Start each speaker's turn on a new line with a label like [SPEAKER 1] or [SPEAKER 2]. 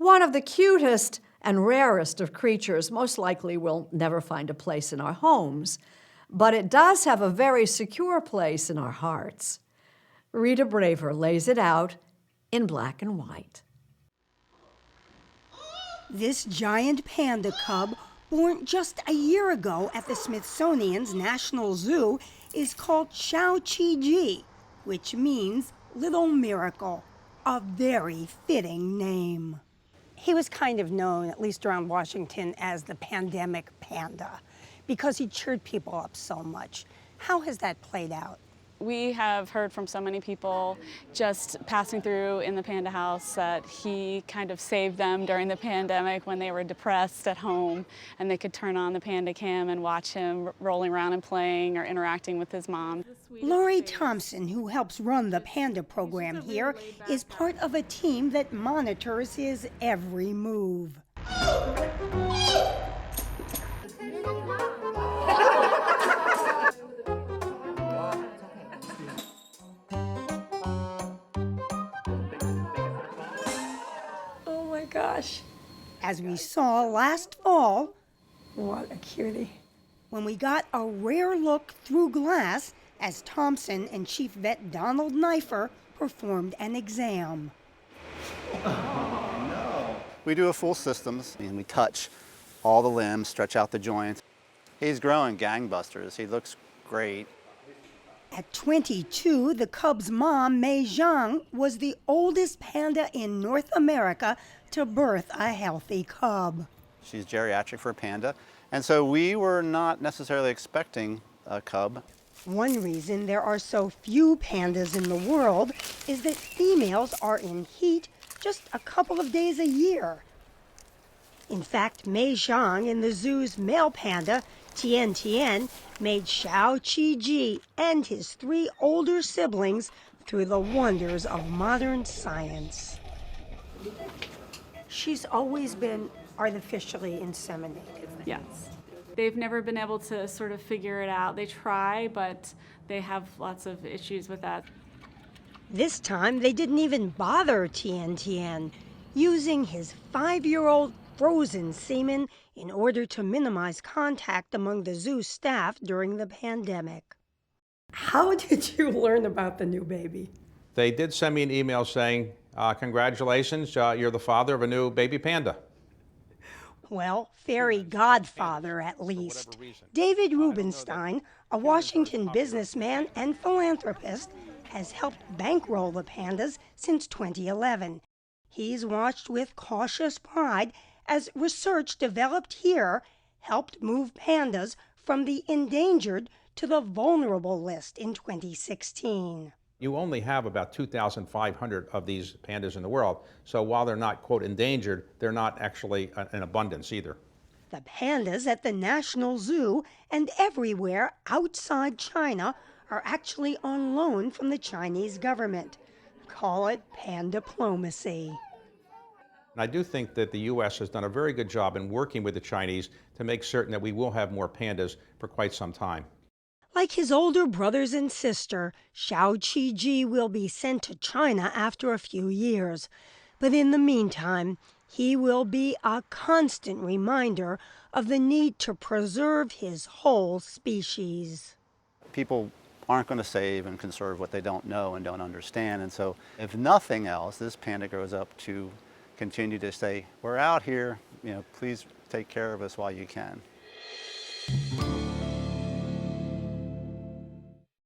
[SPEAKER 1] one of the cutest and rarest of creatures, most likely will never find a place in our homes, but it does have a very secure place in our hearts. Rita Braver lays it out in black and white.
[SPEAKER 2] This giant panda cub, born just a year ago at the Smithsonian's National Zoo, is called Xiao Qi Ji, which means little miracle, a very fitting name. He was kind of known, at least around Washington, as the pandemic panda because he cheered people up so much. How has that played out?
[SPEAKER 3] We have heard from so many people just passing through in the Panda House that he kind of saved them during the pandemic when they were depressed at home, and they could turn on the Panda Cam and watch him rolling around and playing or interacting with his mom.
[SPEAKER 2] Lori Thompson, who helps run the Panda program here, is part of a team that monitors his every move.
[SPEAKER 4] Gosh.
[SPEAKER 2] As we saw last fall,
[SPEAKER 4] What a cutie.
[SPEAKER 2] when we got a rare look through glass as Thompson and Chief Vet Donald Knifer performed an exam.
[SPEAKER 5] We do a full systems and we touch all the limbs, stretch out the joints. He's growing gangbusters. He looks great.
[SPEAKER 2] At 22, the cub's mom, Mei Zhang, was the oldest panda in North America to birth a healthy cub.
[SPEAKER 5] She's geriatric for a panda. And so we were not necessarily expecting a cub.
[SPEAKER 2] One reason there are so few pandas in the world is that females are in heat just a couple of days a year. In fact, Mei Zhang in the zoo's male panda, Tian Tian, made Xiao Qi Ji and his 3 older siblings through the wonders of modern science. She's always been artificially inseminated.
[SPEAKER 3] Yes. They've never been able to sort of figure it out. They try, but they have lots of issues with that.
[SPEAKER 2] This time, they didn't even bother Tian Tian, using his 5-year-old frozen semen in order to minimize contact among the zoo staff during the pandemic.
[SPEAKER 4] How did you learn about the new baby?
[SPEAKER 6] They did send me an email saying, congratulations, you're the father of a new baby panda.
[SPEAKER 2] Well, fairy godfather at least. David Rubenstein, a Washington businessman and philanthropist, has helped bankroll the pandas since 2011. He's watched with cautious pride as research developed here helped move pandas from the endangered to the vulnerable list in 2016.
[SPEAKER 6] You only have about 2,500 of these pandas in the world, so while they're not, quote, endangered, they're not actually in abundance either.
[SPEAKER 2] The pandas at the National Zoo and everywhere outside China are actually on loan from the Chinese government. Call it pandiplomacy.
[SPEAKER 6] And I do think that the U.S. has done a very good job in working with the Chinese to make certain that we will have more pandas for quite some time.
[SPEAKER 2] Like his older brothers and sister, Xiao Qi Ji will be sent to China after a few years. But in the meantime, he will be a constant reminder of the need to preserve his whole species.
[SPEAKER 5] People aren't going to save and conserve what they don't know and don't understand. And so if nothing else, this panda grows up to continue to say, we're out here, please take care of us while you can.